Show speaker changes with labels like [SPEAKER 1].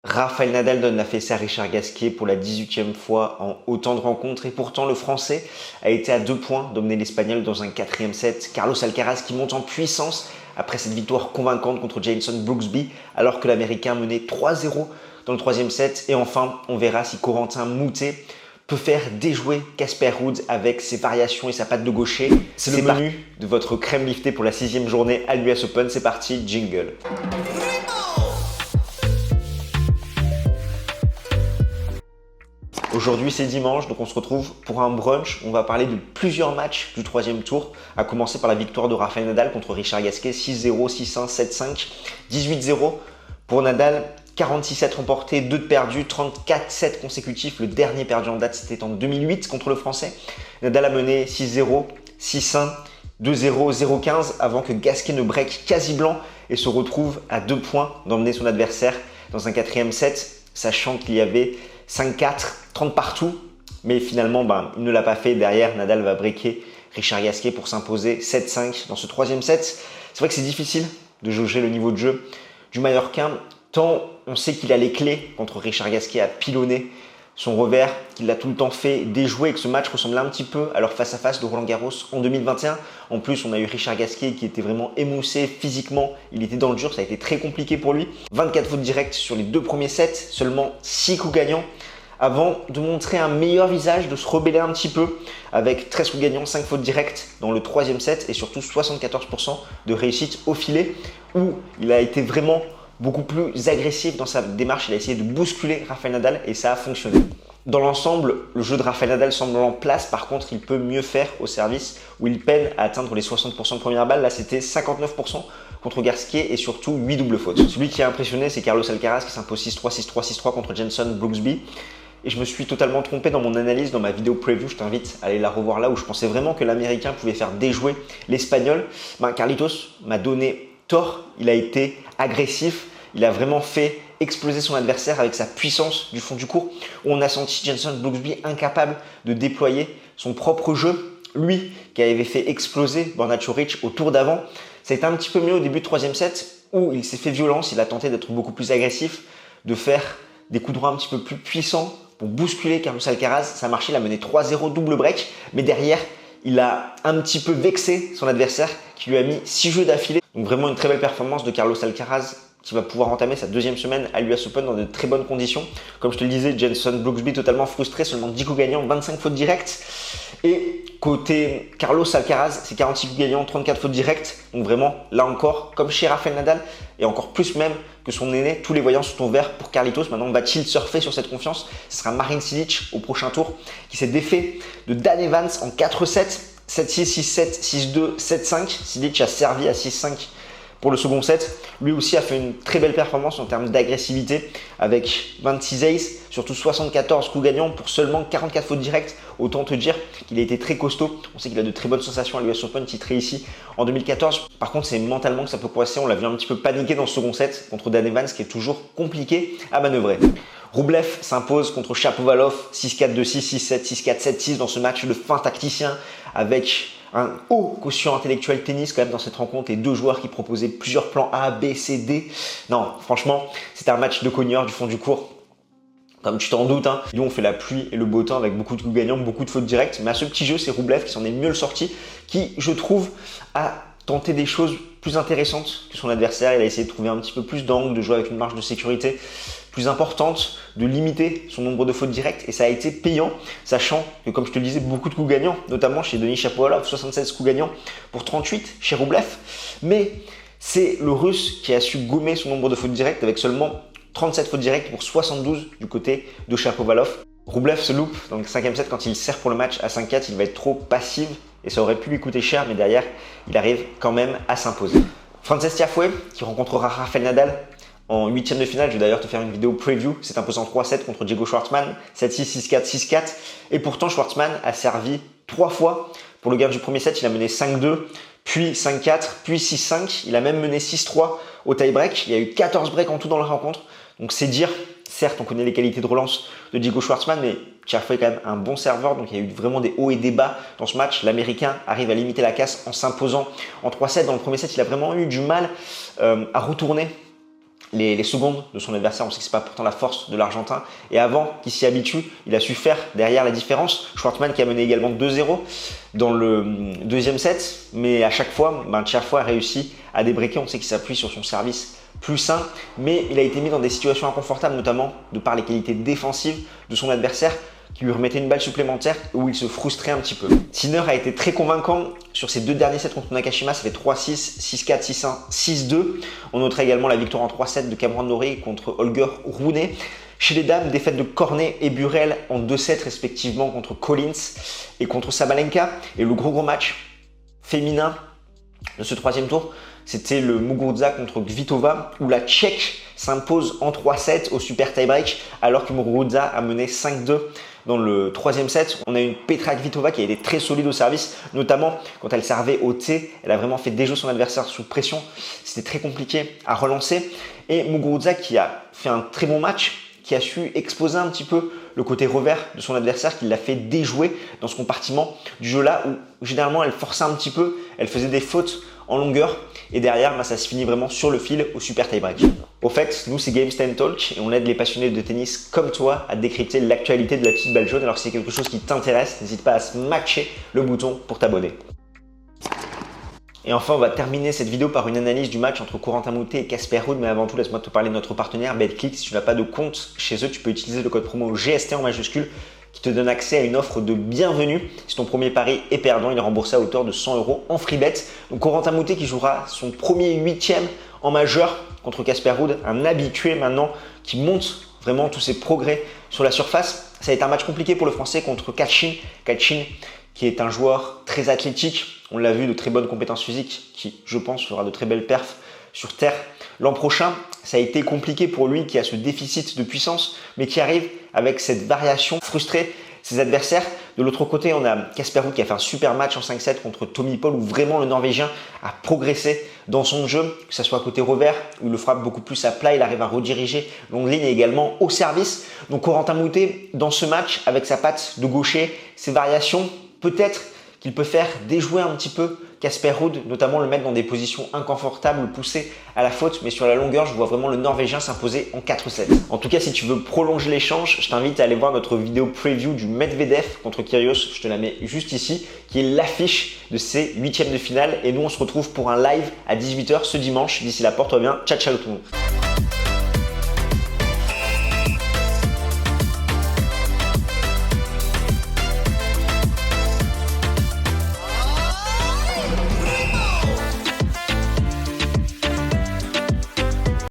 [SPEAKER 1] Rafael Nadal donne la fessée à Richard Gasquet pour la 18e fois en autant de rencontres et pourtant le Français a été à 2 points d'emmener l'Espagnol dans un 4e set. Carlos Alcaraz qui monte en puissance après cette victoire convaincante contre Jason Brooksby alors que l'Américain menait 3-0 dans le 3e set. Et enfin, on verra si Corentin Moutet peut faire déjouer Casper Ruud avec ses variations et sa patte de gaucher. C'est le menu de votre crème liftée pour la 6e journée à l'US Open. C'est parti, jingle. Aujourd'hui c'est dimanche, donc on se retrouve pour un brunch. On va parler de plusieurs matchs du 3e tour, à commencer par la victoire de Rafael Nadal contre Richard Gasquet, 6-0, 6-1, 7-5, 18-0 pour Nadal, 46-7 remportés, 2 de perdus, 34-7 consécutifs. Le dernier perdu en date c'était en 2008 contre le Français. Nadal a mené 6-0, 6-1, 2-0, 0-15 avant que Gasquet ne break quasi blanc et se retrouve à 2 points d'emmener son adversaire dans un 4e set, sachant qu'il y avait 5-4, 30 partout, mais finalement il ne l'a pas fait. Derrière, Nadal va breaker Richard Gasquet pour s'imposer 7-5 dans ce 3e set. C'est vrai que c'est difficile de jauger le niveau de jeu du Mallorquin, tant on sait qu'il a les clés contre Richard Gasquet à pilonner son revers, qu'il l'a tout le temps fait déjouer et que ce match ressemblait un petit peu à leur face-à-face de Roland Garros en 2021. En plus, on a eu Richard Gasquet qui était vraiment émoussé physiquement, il était dans le dur, ça a été très compliqué pour lui. 24 fautes directes sur les 2 premiers sets, seulement 6 coups gagnants, avant de montrer un meilleur visage, de se rebeller un petit peu avec 13 coups gagnants, 5 fautes directes dans le 3e set et surtout 74% de réussite au filet où il a été vraiment beaucoup plus agressif dans sa démarche. Il a essayé de bousculer Rafael Nadal et ça a fonctionné. Dans l'ensemble, le jeu de Rafael Nadal semble en place. Par contre, il peut mieux faire au service où il peine à atteindre les 60% de première balle. Là, c'était 59% contre Gasquet et surtout 8 doubles fautes. Celui qui a impressionné, c'est Carlos Alcaraz qui s'impose 6-3, 6-3, 6-3 contre Jason Brooksby. Et je me suis totalement trompé dans mon analyse, dans ma vidéo preview, je t'invite à aller la revoir là où je pensais vraiment que l'Américain pouvait faire déjouer l'Espagnol. Carlitos m'a donné tort, il a été agressif, il a vraiment fait exploser son adversaire avec sa puissance du fond du court. On a senti Jason Brooksby incapable de déployer son propre jeu. Lui qui avait fait exploser Borna Coric au tour d'avant. Ça a été un petit peu mieux au début du 3e set où il s'est fait violence, il a tenté d'être beaucoup plus agressif, de faire des coups droits un petit peu plus puissants pour bousculer Carlos Alcaraz. Ça a marché, il a mené 3-0 double break, mais derrière, il a un petit peu vexé son adversaire qui lui a mis 6 jeux d'affilée. Donc vraiment une très belle performance de Carlos Alcaraz qui va pouvoir entamer sa 2e semaine à l'US Open dans de très bonnes conditions. Comme je te le disais, Jason Brooksby totalement frustré, seulement 10 coups gagnants, 25 fautes directes. Et côté Carlos Alcaraz, c'est 46 coups gagnants, 34 fautes directes. Donc vraiment, là encore, comme chez Rafael Nadal, et encore plus même que son aîné, tous les voyants sont au vert pour Carlitos. Maintenant, va-t-il surfer sur cette confiance? Ce sera Marin Cilic au prochain tour qui s'est défait de Dan Evans en 4-7, 7-6, 6-7, 6-2, 7-5. Cilic a servi à 6-5 pour le second set. Lui aussi a fait une très belle performance en termes d'agressivité avec 26 aces, surtout 74 coups gagnants pour seulement 44 fautes directes. Autant te dire qu'il a été très costaud. On sait qu'il a de très bonnes sensations à l'US Open, titré ici en 2014. Par contre, c'est mentalement que ça peut coincer. On l'a vu un petit peu paniquer dans le second set contre Dan Evans qui est toujours compliqué à manœuvrer. Rublev s'impose contre Shapovalov 6-4, 2-6, 6-7, 6-4, 7-6 dans ce match de fin tacticien avec un haut quotient intellectuel tennis quand même dans cette rencontre et 2 joueurs qui proposaient plusieurs plans A, B, C, D. Non, franchement, c'était un match de cogneurs du fond du court. Comme tu t'en doutes, Nous on fait la pluie et le beau temps avec beaucoup de coups gagnants, beaucoup de fautes directes. Mais à ce petit jeu, c'est Rublev qui s'en est mieux le sorti, qui, je trouve, a tenté des choses plus intéressantes que son adversaire. Il a essayé de trouver un petit peu plus d'angle, de jouer avec une marge de sécurité plus importante, de limiter son nombre de fautes directes et ça a été payant, sachant que comme je te le disais, beaucoup de coups gagnants, notamment chez Denis Shapovalov, 76 coups gagnants pour 38 chez Rublev, mais c'est le Russe qui a su gommer son nombre de fautes directes avec seulement 37 fautes directes pour 72 du côté de Shapovalov. Rublev se loupe dans le 5e set quand il sert pour le match à 5-4, il va être trop passif et ça aurait pu lui coûter cher, mais derrière, il arrive quand même à s'imposer. Frances Tiafoe qui rencontrera Rafael Nadal en 8e de finale. Je vais d'ailleurs te faire une vidéo preview. C'est imposant 3-7 contre Diego Schwartzmann, 7-6, 6-4, 6-4. Et pourtant, Schwartzmann a servi 3 fois. Pour le gain du premier set, il a mené 5-2, puis 5-4, puis 6-5. Il a même mené 6-3 au tie-break. Il y a eu 14 breaks en tout dans la rencontre. Donc c'est dire, certes, on connaît les qualités de relance de Diego Schwartzmann, mais Tiafoe est quand même un bon serveur. Donc il y a eu vraiment des hauts et des bas dans ce match. L'Américain arrive à limiter la casse en s'imposant en 3-7. Dans le premier set, il a vraiment eu du mal à retourner les secondes de son adversaire. On sait que c'est pas pourtant la force de l'Argentin. Et avant qu'il s'y habitue, il a su faire derrière la différence. Schwartzmann qui a mené également 2-0 dans le deuxième set, mais à chaque fois, Tiafoe a réussi à débriquer. On sait qu'il s'appuie sur son service plus sain, mais il a été mis dans des situations inconfortables, notamment de par les qualités défensives de son adversaire, qui lui remettait une balle supplémentaire où il se frustrait un petit peu. Sinner a été très convaincant sur ses deux derniers sets contre Nakashima, ça fait 3-6, 6-4, 6-1, 6-2. On notera également la victoire en 3-7 de Cameron Norrie contre Holger Rune. Chez les dames, défaite de Cornet et Burel en 2-7 respectivement contre Collins et contre Sabalenka. Et le gros match féminin de ce troisième tour, c'était le Muguruza contre Kvitova où la Tchèque s'impose en 3-7 au super tie-break alors que Muguruza a mené 5-2 dans le troisième set. On a une Petra Kvitova qui a été très solide au service, notamment quand elle servait au T. Elle a vraiment fait déjouer son adversaire sous pression. C'était très compliqué à relancer. Et Muguruza qui a fait un très bon match, qui a su exposer un petit peu le côté revers de son adversaire, qui l'a fait déjouer dans ce compartiment du jeu-là où généralement elle forçait un petit peu, elle faisait des fautes en longueur et derrière ça se finit vraiment sur le fil au super tie-break. Au fait, nous c'est Game Stand Talk et on aide les passionnés de tennis comme toi à décrypter l'actualité de la petite balle jaune. Alors si c'est quelque chose qui t'intéresse, n'hésite pas à smatcher le bouton pour t'abonner. Et enfin, on va terminer cette vidéo par une analyse du match entre Corentin Moutet et Casper Ruud. Mais avant tout, laisse-moi te parler de notre partenaire BetClick. Si tu n'as pas de compte chez eux, tu peux utiliser le code promo GST en majuscule qui te donne accès à une offre de bienvenue. Si ton premier pari est perdant, il est remboursé à hauteur de 100 € en free bet. Donc Corentin Moutet qui jouera son premier 8e en majeur contre Casper Ruud, un habitué maintenant qui monte vraiment tous ses progrès sur la surface. Ça a été un match compliqué pour le Français contre Kachin. Kachin qui est un joueur très athlétique. On l'a vu, de très bonnes compétences physiques, qui, je pense, fera de très belles perfs sur terre l'an prochain. Ça a été compliqué pour lui qui a ce déficit de puissance, mais qui arrive avec cette variation frustrer ses adversaires. De l'autre côté, on a Casper Ruud qui a fait un super match en 5-7 contre Tommy Paul, où vraiment le Norvégien a progressé dans son jeu, que ce soit côté revers, où il le frappe beaucoup plus à plat, il arrive à rediriger longue ligne et également au service. Donc Corentin Moutet, dans ce match, avec sa patte de gaucher, ses variations, peut-être qu'il peut faire déjouer un petit peu Casper Ruud, notamment le mettre dans des positions inconfortables, le pousser à la faute. Mais sur la longueur, je vois vraiment le Norvégien s'imposer en 4-7. En tout cas, si tu veux prolonger l'échange, je t'invite à aller voir notre vidéo preview du Medvedev contre Kyrgios. Je te la mets juste ici, qui est l'affiche de ces 8e de finale. Et nous, on se retrouve pour un live à 18 h ce dimanche. D'ici là, porte-toi bien. Ciao, ciao tout le monde.